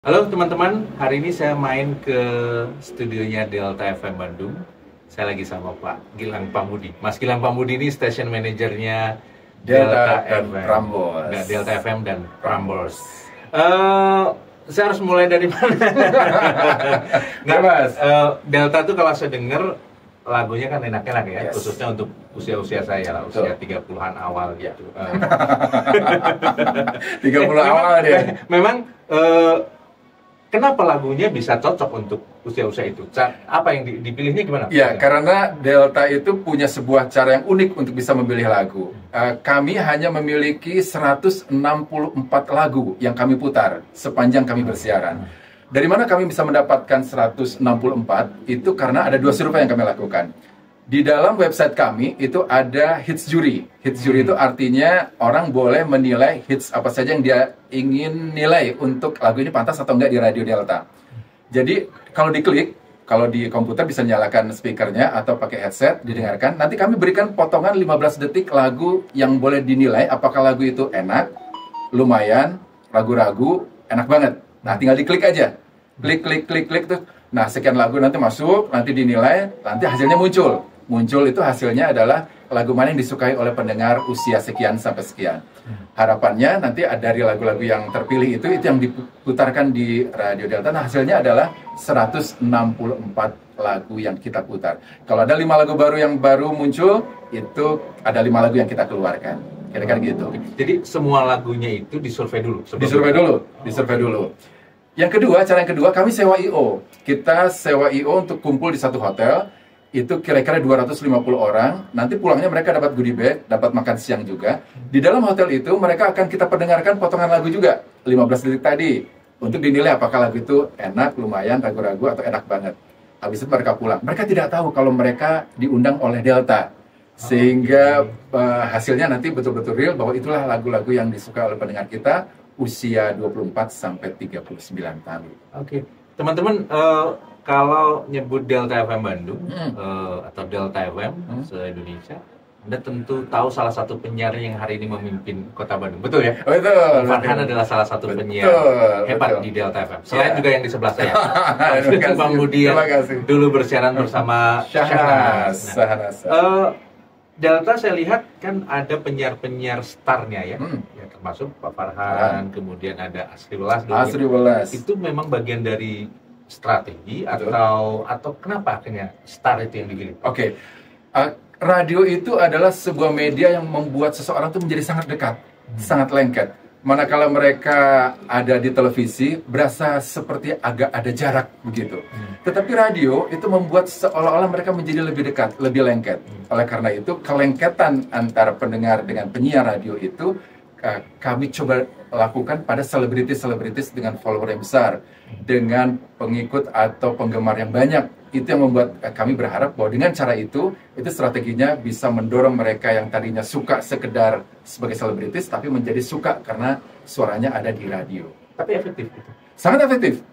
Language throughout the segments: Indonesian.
Halo teman-teman, hari ini saya main ke studionya Delta FM Bandung. Saya lagi sama Pak Gilang Pambudi. Mas Gilang Pambudi ini station manajernya Delta Delta dan FM. Prambors. Nah, Delta FM dan Prambors. Saya harus mulai dari mana? Nggak, Mas. Delta tuh kalau saya dengar lagunya kan enak-enak ya, Yes. khususnya untuk usia-usia saya lah, usia 30-an awal gitu. 30 awal dia. Memang kenapa lagunya bisa cocok untuk usia-usia itu? Apa yang dipilihnya gimana? Ya, karena Delta itu punya sebuah cara yang unik untuk bisa memilih lagu. Kami hanya memiliki 164 lagu yang kami putar sepanjang kami bersiaran. Dari mana kami bisa mendapatkan 164? Itu karena ada dua survei yang kami lakukan. Di dalam website kami itu ada hits jury. Hits jury itu artinya orang boleh menilai hits apa saja yang dia ingin nilai untuk lagu ini pantas atau enggak di Radio Delta. Jadi kalau diklik, kalau di komputer bisa nyalakan speakernya atau pakai headset, didengarkan. Nanti kami berikan potongan 15 detik lagu yang boleh dinilai apakah lagu itu enak, lumayan, ragu-ragu, enak banget. Nah, tinggal diklik aja. Klik tuh. Nah, sekian lagu nanti masuk, nanti dinilai, nanti hasilnya muncul. Muncul itu hasilnya adalah lagu mana yang disukai oleh pendengar usia sekian sampai sekian. Harapannya nanti dari lagu-lagu yang terpilih itu yang diputarkan di Radio Delta. Nah, hasilnya adalah 164 lagu yang kita putar. Kalau ada 5 lagu baru yang baru muncul, itu ada 5 lagu yang kita keluarkan. Kira-kira gitu. Jadi semua lagunya itu disurvei dulu? Disurvei dulu. Yang kedua, cara yang kedua, kami sewa I.O. Kita sewa I.O. untuk kumpul di satu hotel. Itu kira-kira 250 orang. Nanti pulangnya mereka dapat goodie bag, dapat makan siang juga. Di dalam hotel itu mereka akan kita perdengarkan potongan lagu juga, 15 detik tadi, untuk dinilai apakah lagu itu enak, lumayan, ragu-ragu, atau enak banget. Habis itu mereka pulang. Mereka tidak tahu kalau mereka diundang oleh Delta. Sehingga hasilnya nanti betul-betul real bahwa itulah lagu-lagu yang disukai oleh pendengar kita usia 24 sampai 39 tahun. Oke. Teman-teman, kalau nyebut Delta FM Bandung atau Delta FM se-Indonesia, Anda tentu tahu salah satu penyiar yang hari ini memimpin Kota Bandung, betul ya? Betul. Farhan adalah salah satu penyiar hebat di Delta FM. Selain juga yang di sebelah saya, Bang Budi yang dulu bersiaran bersama Syahnas. Delta saya lihat kan ada penyiar-penyiar starnya ya, ya termasuk Pak Farhan, kemudian ada Asri Welas. Itu memang bagian dari strategi atau kenapa akhirnya star itu yang dipilih? Oke. Radio itu adalah sebuah media yang membuat seseorang itu menjadi sangat dekat, sangat lengket. Manakala mereka ada di televisi, berasa seperti agak ada jarak begitu. Tetapi radio itu membuat seolah-olah mereka menjadi lebih dekat, lebih lengket. Oleh karena itu, kelengketan antara pendengar dengan penyiar radio itu kami coba lakukan pada selebritis dengan follower yang besar, dengan pengikut atau penggemar yang banyak. Itu yang membuat kami berharap bahwa dengan cara itu strateginya bisa mendorong mereka yang tadinya suka sekedar sebagai selebritis, tapi menjadi suka karena suaranya ada di radio. Tapi efektif gitu? Sangat efektif.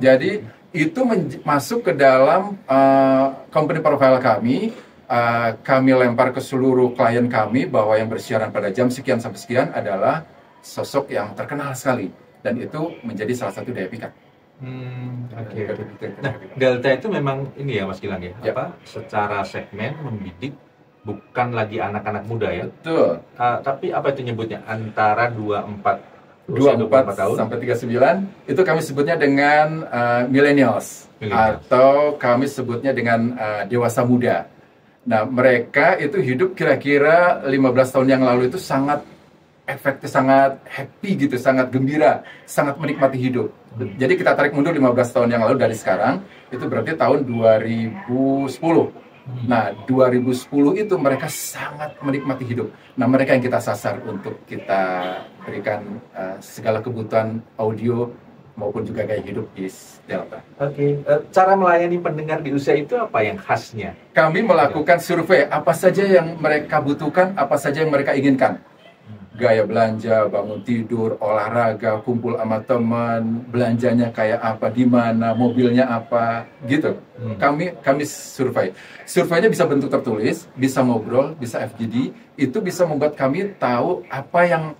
Jadi itu masuk ke dalam company profile kami. Kami lempar ke seluruh klien kami bahwa yang bersiaran pada jam sekian sampai sekian adalah sosok yang terkenal sekali, dan itu menjadi salah satu daya pikat. Oke. Nah, Delta itu memang ini ya Mas Gilang ya, apa secara segmen membidik bukan lagi anak-anak muda ya. Betul. Tapi apa itu nyebutnya antara 24 tahun sampai 39 itu kami sebutnya dengan millennials atau kami sebutnya dengan dewasa muda. Nah, mereka itu hidup kira-kira 15 tahun yang lalu itu sangat efektif, sangat happy gitu, sangat gembira, sangat menikmati hidup. Jadi kita tarik mundur 15 tahun yang lalu dari sekarang, itu berarti tahun 2010. Nah, 2010 itu mereka sangat menikmati hidup. Nah, mereka yang kita sasar untuk kita berikan segala kebutuhan audio maupun juga gaya hidup di Delta. Oke. Cara melayani pendengar di usia itu apa yang khasnya? Kami melakukan survei, apa saja yang mereka butuhkan, apa saja yang mereka inginkan. Gaya belanja, bangun tidur, olahraga, kumpul sama teman, belanjanya kayak apa, di mana, mobilnya apa, gitu. Kami survei. Surveinya bisa bentuk tertulis, bisa ngobrol, bisa FGD. Itu bisa membuat kami tahu apa yang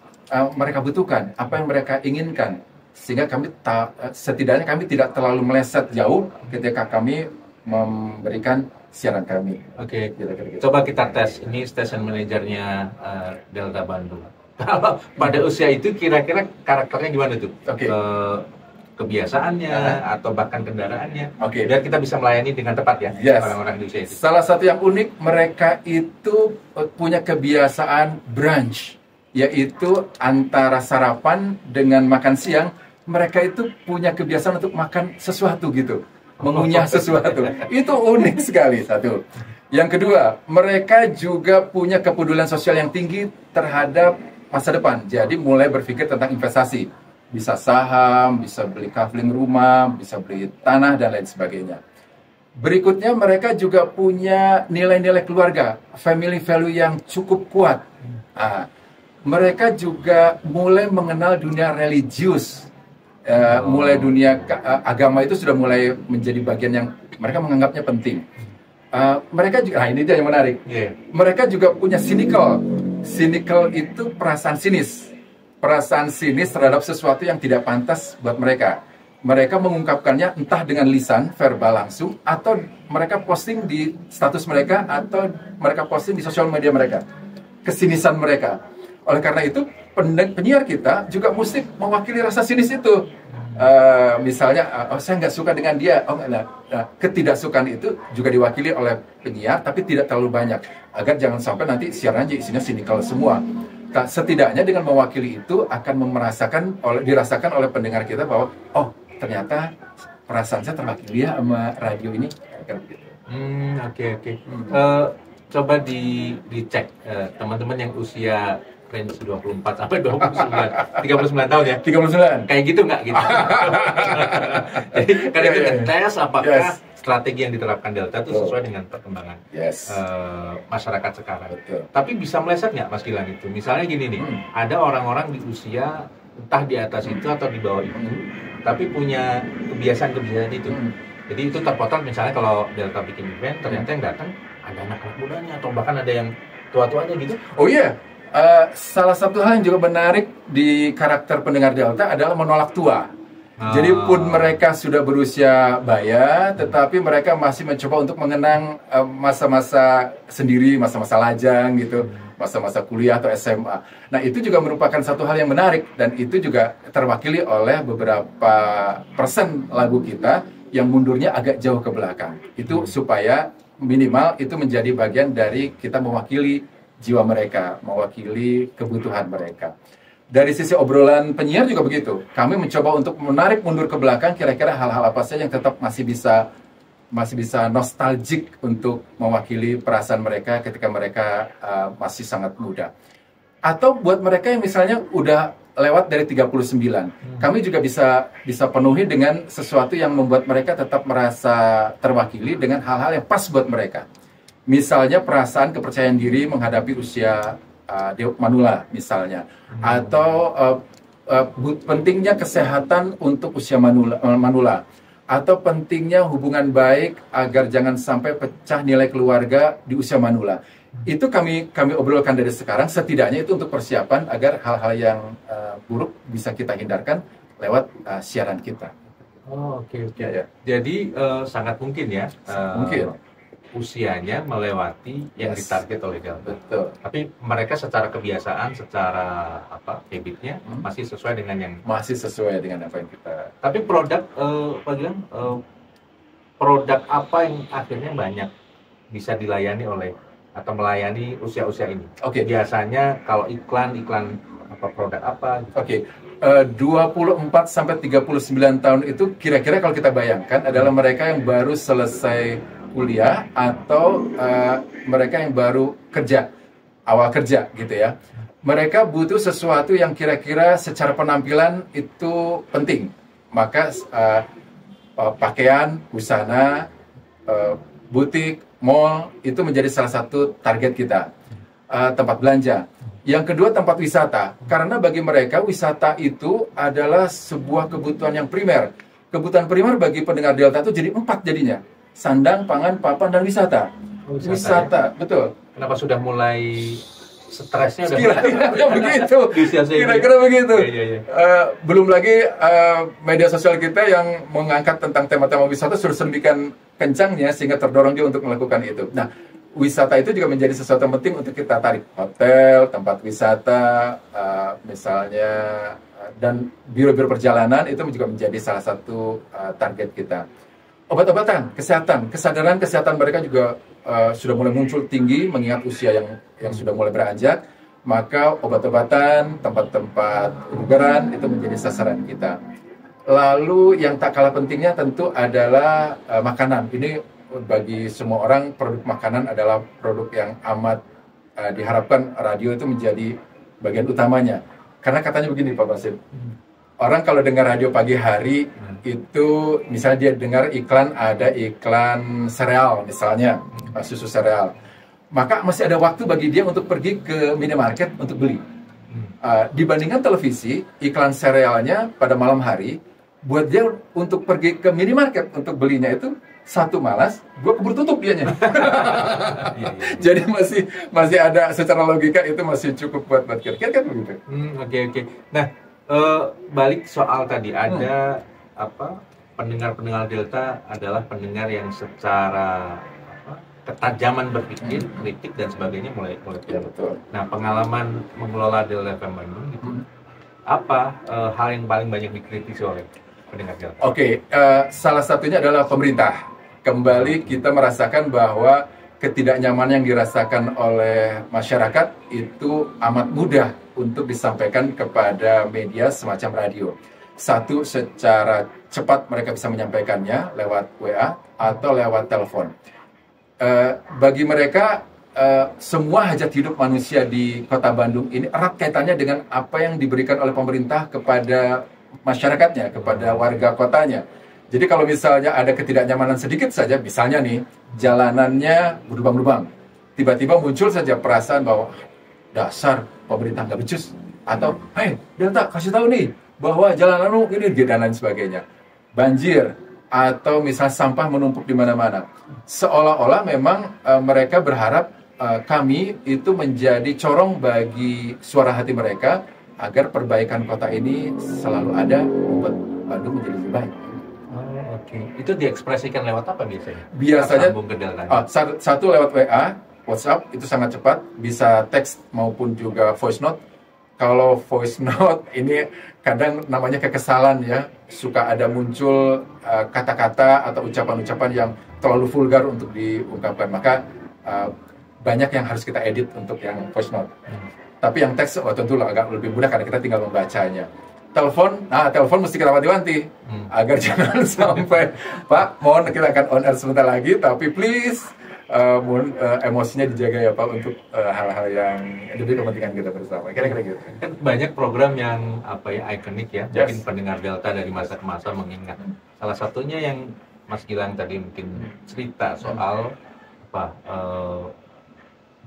mereka butuhkan, apa yang mereka inginkan. sehingga kami setidaknya kami tidak terlalu meleset jauh ketika kami memberikan siaran kami. Oke. Coba kita tes, ini station manajernya Delta Bandung. Kalau pada usia itu kira-kira karakternya gimana tuh? Kebiasaannya atau bahkan kendaraannya, biar kita bisa melayani dengan tepat ya orang-orang di usia itu. Salah satu yang unik, mereka itu punya kebiasaan brunch, yaitu antara sarapan dengan makan siang, mereka itu punya kebiasaan untuk makan sesuatu gitu, mengunyah sesuatu. Itu unik sekali, satu. Yang kedua, mereka juga punya kepedulian sosial yang tinggi terhadap masa depan. Jadi mulai berpikir tentang investasi. Bisa saham, bisa beli kafling rumah, bisa beli tanah, dan lain sebagainya. Berikutnya, mereka juga punya nilai-nilai keluarga, family value yang cukup kuat. Mereka juga mulai mengenal dunia religius. Mulai dunia agama itu sudah mulai menjadi bagian yang mereka menganggapnya penting. Mereka juga, ini dia yang menarik. Mereka juga punya cynical. Cynical itu perasaan sinis. Perasaan sinis terhadap sesuatu yang tidak pantas buat mereka. Mereka mengungkapkannya entah dengan lisan, verbal langsung, atau mereka posting di status mereka, atau mereka posting di sosial media mereka. Kesinisan mereka. Oleh karena itu, penyiar kita juga mesti mewakili rasa sinis itu. Misalnya, saya nggak suka dengan dia. Ketidaksukaan itu juga diwakili oleh penyiar, tapi tidak terlalu banyak. Agar jangan sampai nanti siarannya isinya sinikal semua. Setidaknya dengan mewakili itu akan dirasakan oleh pendengar kita bahwa ternyata perasaan saya terwakili ya sama radio ini. Oke. Coba dicek teman-teman yang usia range 24 sampai 39 tahun ya. 39. Kayak gitu nggak gitu. Jadi kan itu tes apakah strategi yang diterapkan Delta itu sesuai dengan perkembangan masyarakat sekarang. Tapi bisa meleset nggak Mas Gilang itu? Misalnya gini nih, ada orang-orang di usia entah di atas itu atau di bawah itu, tapi punya kebiasaan-kebiasaan itu. Jadi itu terpotong misalnya kalau Delta bikin event, ternyata yang datang ada anak-anak mudanya atau bahkan ada yang tua-tuanya gitu. Oh iya, salah satu hal yang juga menarik di karakter pendengar Delta adalah menolak tua. Jadi pun mereka sudah berusia baya, tetapi mereka masih mencoba untuk mengenang masa-masa sendiri, masa-masa lajang gitu, masa-masa kuliah atau SMA. Nah itu juga merupakan satu hal yang menarik, dan itu juga terwakili oleh beberapa persen lagu kita yang mundurnya agak jauh ke belakang. Itu supaya minimal itu menjadi bagian dari kita mewakili jiwa mereka, mewakili kebutuhan mereka. Dari sisi obrolan penyiar juga begitu. Kami mencoba untuk menarik mundur ke belakang kira-kira hal-hal apa saja yang tetap masih bisa nostalgic untuk mewakili perasaan mereka ketika mereka masih sangat muda. Atau buat mereka yang misalnya udah lewat dari 39, kami juga bisa penuhi dengan sesuatu yang membuat mereka tetap merasa terwakili dengan hal-hal yang pas buat mereka. Misalnya perasaan kepercayaan diri menghadapi usia manula misalnya, atau pentingnya kesehatan untuk usia manula, atau pentingnya hubungan baik agar jangan sampai pecah nilai keluarga di usia manula. Itu kami obrolkan dari sekarang, setidaknya itu untuk persiapan agar hal-hal yang buruk bisa kita hindarkan lewat siaran kita. Oke. Ya. Jadi sangat mungkin ya. Mungkin. Usianya melewati yang ditarget oleh Delta. Betul. Tapi mereka secara kebiasaan, secara habitnya masih sesuai dengan yang apa yang kita. Tapi produk produk apa yang akhirnya banyak bisa dilayani oleh atau melayani usia-usia ini? Biasanya kalau iklan apa produk apa? 24 sampai 39 tahun itu kira-kira kalau kita bayangkan adalah mereka yang baru selesai kuliah atau mereka yang baru awal kerja gitu ya. Mereka butuh sesuatu yang kira-kira secara penampilan itu penting. Maka pakaian, busana, butik, mall itu menjadi salah satu target kita. Tempat belanja. Yang kedua, tempat wisata. Karena bagi mereka wisata itu adalah sebuah kebutuhan yang primer. Kebutuhan primer bagi pendengar Delta itu jadi 4 jadinya. Sandang, pangan, papan, dan wisata. Wisata, betul. Kenapa sudah mulai stresnya kira-kira begitu. Kira-kira begitu. Belum lagi media sosial kita yang mengangkat tentang tema-tema wisata sudah sedemikian kencangnya sehingga terdorong dia untuk melakukan itu. Nah, wisata itu juga menjadi sesuatu yang penting untuk kita tarik. Hotel, tempat wisata, misalnya, dan biro-biro perjalanan itu juga menjadi salah satu target kita. Obat-obatan, kesehatan, kesadaran kesehatan mereka juga sudah mulai muncul tinggi mengingat usia yang sudah mulai beranjak, maka obat-obatan, tempat-tempat kebugaran itu menjadi sasaran kita. Lalu yang tak kalah pentingnya tentu adalah makanan. Ini bagi semua orang produk makanan adalah produk yang amat diharapkan radio itu menjadi bagian utamanya. Karena katanya begini Pak Basim, orang kalau dengar radio pagi hari itu misalnya dia dengar iklan, ada iklan sereal misalnya, susu sereal, maka masih ada waktu bagi dia untuk pergi ke minimarket untuk beli. Dibandingkan televisi, iklan serealnya pada malam hari, buat dia untuk pergi ke minimarket untuk belinya itu satu malas, dua keburu tutup dianya. Jadi masih ada secara logika itu masih cukup buat kita. Kira-kira begitu. Oke. Nah, balik soal tadi ada pendengar Delta adalah pendengar yang secara ketajaman berpikir, kritik dan sebagainya mulai ya, betul. Nah, pengalaman mengelola Delta FM Bandung itu apa hal yang paling banyak dikritisi oleh pendengar Delta? Oke, salah satunya adalah pemerintah. Kembali kita merasakan bahwa ketidaknyamanan yang dirasakan oleh masyarakat itu amat mudah untuk disampaikan kepada media semacam radio. Satu, secara cepat mereka bisa menyampaikannya lewat WA atau lewat telepon. Bagi mereka, semua hajat hidup manusia di Kota Bandung ini erat kaitannya dengan apa yang diberikan oleh pemerintah kepada masyarakatnya, kepada warga kotanya. Jadi kalau misalnya ada ketidaknyamanan sedikit saja, misalnya nih, jalanannya berlubang-lubang, tiba-tiba muncul saja perasaan bahwa dasar pemerintah nggak becus, atau hey Delta kasih tahu nih bahwa jalan ini dan lain sebagainya, banjir atau misalnya sampah menumpuk di mana-mana, seolah-olah memang mereka berharap kami itu menjadi corong bagi suara hati mereka agar perbaikan kota ini selalu ada membuat Bandung menjadi lebih baik. Oke. Itu diekspresikan lewat apa biasanya? Biasanya satu lewat WA, WhatsApp itu sangat cepat, bisa teks maupun juga voice note. Kalau voice note ini kadang namanya kekesalan ya, suka ada muncul kata-kata atau ucapan-ucapan yang terlalu vulgar untuk diungkapkan, maka banyak yang harus kita edit untuk yang voice note. Tapi yang teks tentu agak lebih mudah karena kita tinggal membacanya. Telepon mesti kita wanti-wanti agar jangan sampai Pak, mohon kita akan on air sebentar lagi, tapi please emosinya dijaga ya Pak untuk hal-hal yang lebih kepentingan kita bersama. Kira-kira gitu. Kan banyak program yang ikonik ya, yes. Mungkin pendengar Delta dari masa ke masa mengingat. Salah satunya yang Mas Gilang tadi mungkin cerita soal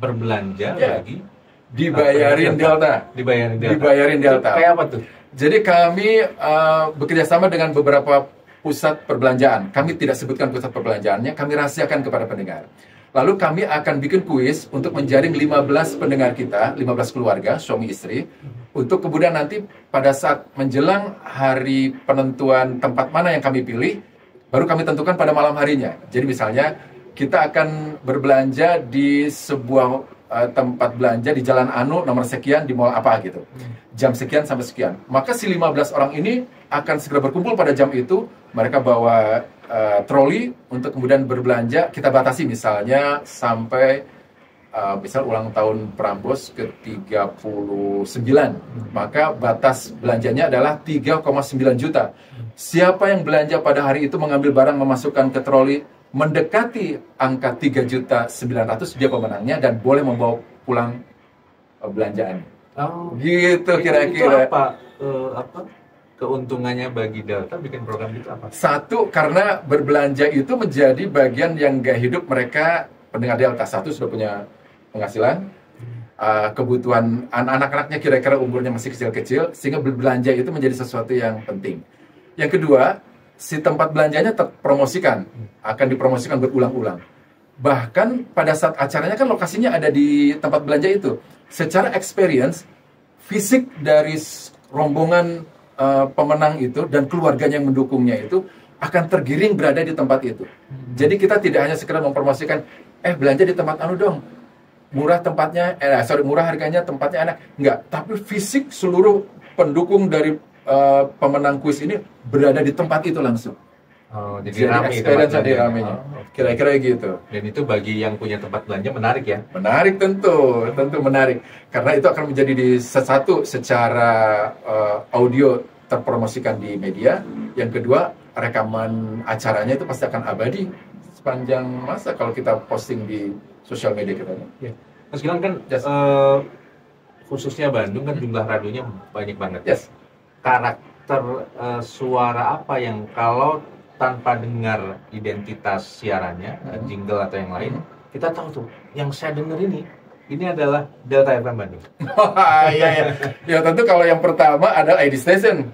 berbelanja lagi dibayarin Delta. Dibayarin Delta. Kayak apa tuh? Jadi kami bekerja sama dengan beberapa pusat perbelanjaan. Kami tidak sebutkan pusat perbelanjaannya, kami rahasiakan kepada pendengar. Lalu kami akan bikin kuis untuk menjaring 15 pendengar kita, 15 keluarga, suami istri, untuk kemudian nanti pada saat menjelang hari penentuan tempat mana yang kami pilih, baru kami tentukan pada malam harinya. Jadi misalnya kita akan berbelanja di sebuah tempat belanja di Jalan Anu nomor sekian di mall apa gitu. Jam sekian sampai sekian. Maka si 15 orang ini akan segera berkumpul pada jam itu. Mereka bawa troli untuk kemudian berbelanja. Kita batasi misalnya sampai misal ulang tahun Prambors ke-39. Maka batas belanjanya adalah 3,9 juta. Siapa yang belanja pada hari itu mengambil barang memasukkan ke troli mendekati angka 3.900.000 dia pemenangnya dan boleh membawa pulang belanjaan. Gitu kira-kira. Itu apa keuntungannya bagi Delta bikin program itu apa? Satu, karena berbelanja itu menjadi bagian yang gaya hidup mereka pendengar Delta. Satu, sudah punya penghasilan, kebutuhan anak-anaknya kira-kira umurnya masih kecil-kecil, sehingga berbelanja itu menjadi sesuatu yang penting. Yang kedua, si tempat belanjanya terpromosikan, akan dipromosikan berulang-ulang. Bahkan pada saat acaranya kan lokasinya ada di tempat belanja itu. Secara experience, fisik dari rombongan pemenang itu dan keluarganya yang mendukungnya itu akan tergiring berada di tempat itu. Jadi kita tidak hanya sekedar mempromosikan, belanja di tempat anu dong, murah tempatnya, murah harganya, tempatnya enak. Enggak, tapi fisik seluruh pendukung dari pemenang kuis ini berada di tempat itu langsung. Oh, jadi ramai experience di ramenya. Kira-kira gitu. Dan itu bagi yang punya tempat belanja menarik ya? Menarik tentu menarik. Karena itu akan menjadi satu secara audio terpromosikan di media. Yang kedua, rekaman acaranya itu pasti akan abadi sepanjang masa kalau kita posting di sosial media kita. Ya. Mas Gilang kan khususnya Bandung kan jumlah radionya banyak banget. Yes. Karakter suara apa yang kalau tanpa dengar identitas siarannya, jingle atau yang lain, kita tahu tuh, yang saya dengar ini adalah Delta FM Bandung. Iya. Ya tentu kalau yang pertama ada ID Station.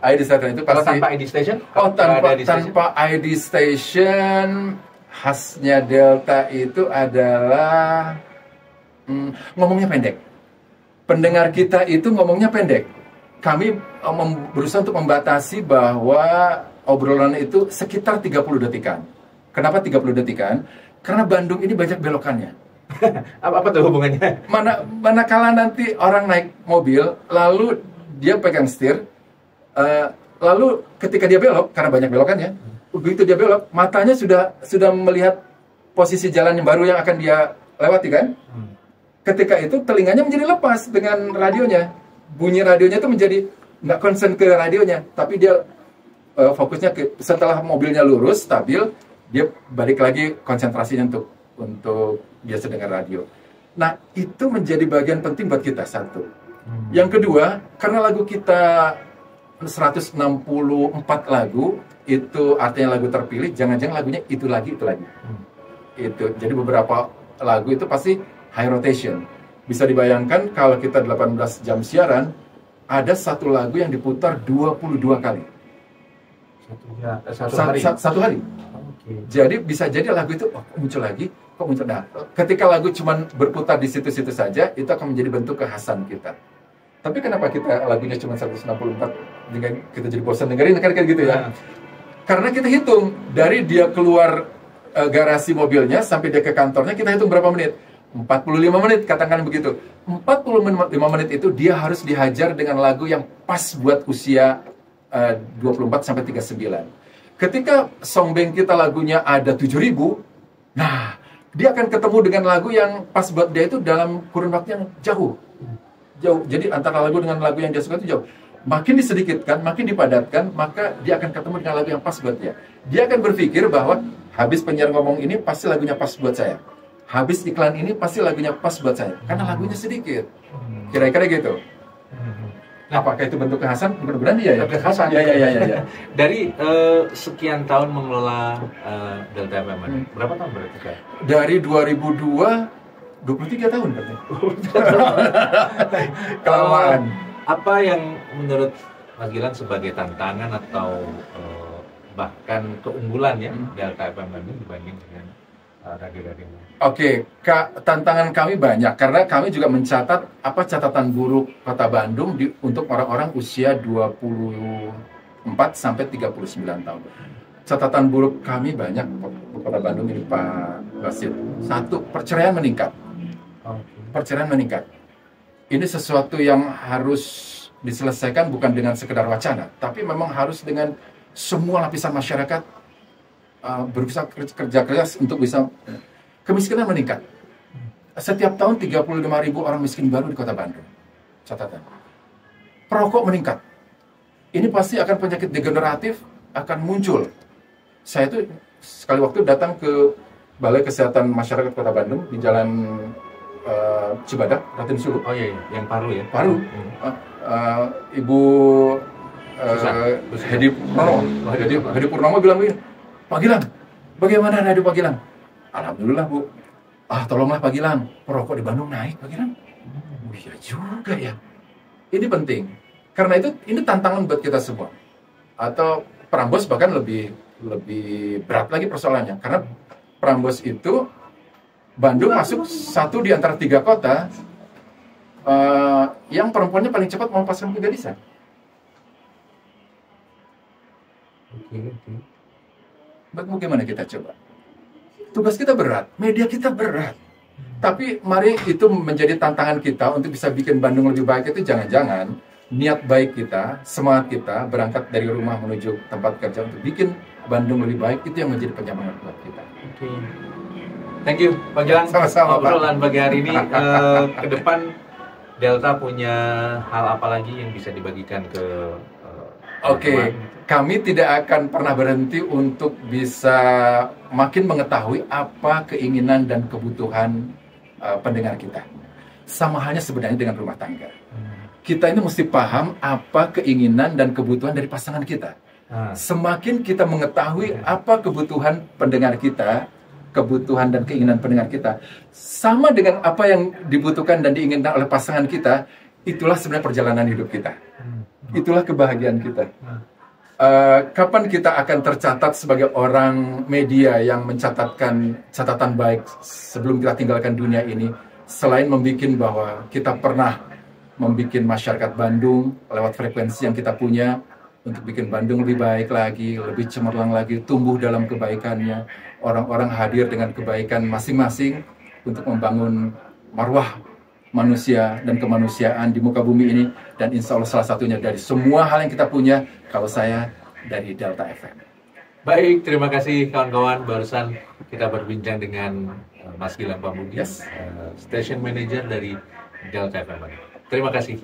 ID Station itu pasti. Kalau tanpa ID Station? Tanpa ID Station, khasnya Delta itu adalah ngomongnya pendek. Pendengar kita itu ngomongnya pendek. Kami berusaha untuk membatasi bahwa obrolan itu sekitar 30 detikan. Kenapa 30 detikan? Karena Bandung ini banyak belokannya. Apa tuh hubungannya? Manakala nanti orang naik mobil, lalu dia pegang setir, lalu ketika dia belok, karena banyak belokannya, begitu dia belok, matanya sudah melihat posisi jalan yang baru yang akan dia lewati kan? Ketika itu telinganya menjadi lepas dengan radionya. Bunyi radionya itu menjadi nggak konsen ke radionya, tapi dia fokusnya setelah mobilnya lurus stabil, dia balik lagi konsentrasinya untuk biasa dengar radio. Nah, itu menjadi bagian penting buat kita, satu. Yang kedua, karena lagu kita 164 lagu, itu artinya lagu terpilih, jangan-jangan lagunya itu lagi. Itu. Jadi beberapa lagu itu pasti high rotation. Bisa dibayangkan kalau kita 18 jam siaran, ada satu lagu yang diputar 22 kali. Satu hari. Okay. Jadi bisa jadi lagu itu muncul lagi, muncul. Nah, ketika lagu cuma berputar di situ-situ saja, itu akan menjadi bentuk kekhasan kita. Tapi kenapa kita lagunya cuma 164 dengan kita jadi bosan dengerin kan kayak gitu ya? Karena kita hitung dari dia keluar garasi mobilnya sampai dia ke kantornya, kita hitung berapa menit? 45 menit, katakan begitu. 45 menit itu dia harus dihajar dengan lagu yang pas buat usia 24 sampai 39. Ketika songbeng kita lagunya ada 7.000, nah dia akan ketemu dengan lagu yang pas buat dia itu dalam kurun waktu yang jauh. Jadi antara lagu dengan lagu yang dia suka itu jauh. Makin disedikitkan, makin dipadatkan, maka dia akan ketemu dengan lagu yang pas buat dia. Dia akan berpikir bahwa habis penyiar ngomong ini pasti lagunya pas buat saya. Habis iklan ini pasti lagunya pas buat saya. Karena lagunya sedikit. Kira-kira gitu. Nah, apakah itu bentuk kekhasan? Mudah-mudahan iya ya. Kekhasan. Ya. Dari sekian tahun mengelola Delta FM, berapa tahun berarti? Dari 2002, 23 tahun berarti. Kelamaan. Apa yang menurut Mas Gilang sebagai tantangan atau bahkan keunggulan ya Delta FM Bandung dibanding dengan radio-radio? Oke, tantangan kami banyak karena kami juga mencatat apa catatan buruk Kota Bandung untuk orang-orang usia 24 sampai 39 tahun. Catatan buruk kami banyak Kota Bandung ini Pak Basit. Satu, perceraian meningkat. Perceraian meningkat. Ini sesuatu yang harus diselesaikan bukan dengan sekedar wacana, tapi memang harus dengan semua lapisan masyarakat berusaha kerja keras untuk bisa. Kemiskinan meningkat. Setiap tahun 35.000 orang miskin baru di Kota Bandung. Catatan. Perokok meningkat. Ini pasti akan penyakit degeneratif akan muncul. Saya itu sekali waktu datang ke Balai Kesehatan Masyarakat Kota Bandung di Jalan Cibadak, Raden Sulu. Oh iya, yang Paru ya. Paru. Ibu Hedi Purnomo. Hedi Purnomo bilang begini, Pak Gilang, bagaimana radio Pak Gilang? Alhamdulillah Bu. Tolonglah Pak Gilang, perokok di Bandung naik Pak Gilang. Iya juga ya. Ini penting. Karena itu ini tantangan buat kita semua. Atau Prambos bahkan lebih berat lagi persoalannya. Karena Prambors itu Bandung masuk satu di antara 3 kota yang perempuannya paling cepat melepaskan kegadisan. Bagaimana kita coba? Tugas kita berat, media kita berat. Tapi mari itu menjadi tantangan kita untuk bisa bikin Bandung lebih baik. Itu jangan-jangan niat baik kita, semangat kita berangkat dari rumah menuju tempat kerja untuk bikin Bandung lebih baik, itu yang menjadi penyemangat buat kita. Thank you, Pak Gilang. Sama-sama, obrolan pagi hari ini. Ke depan Delta punya hal apa lagi yang bisa dibagikan ke Oke, kami tidak akan pernah berhenti untuk bisa makin mengetahui apa keinginan dan kebutuhan pendengar kita. Sama halnya sebenarnya dengan rumah tangga. Kita ini mesti paham apa keinginan dan kebutuhan dari pasangan kita. Semakin kita mengetahui apa kebutuhan pendengar kita, kebutuhan dan keinginan pendengar kita, sama dengan apa yang dibutuhkan dan diinginkan oleh pasangan kita, itulah sebenarnya perjalanan hidup kita. Itulah kebahagiaan kita. Kapan kita akan tercatat sebagai orang media yang mencatatkan catatan baik sebelum kita tinggalkan dunia ini, selain membuat bahwa kita pernah membuat masyarakat Bandung lewat frekuensi yang kita punya untuk bikin Bandung lebih baik lagi, lebih cemerlang lagi, tumbuh dalam kebaikannya, orang-orang hadir dengan kebaikan masing-masing untuk membangun marwah manusia dan kemanusiaan di muka bumi ini, dan insya Allah salah satunya dari semua hal yang kita punya, kalau saya dari Delta FM. Baik, terima kasih kawan-kawan. Barusan kita berbincang dengan Mas Gilang Pambudi, Station Manager dari Delta FM. Terima kasih.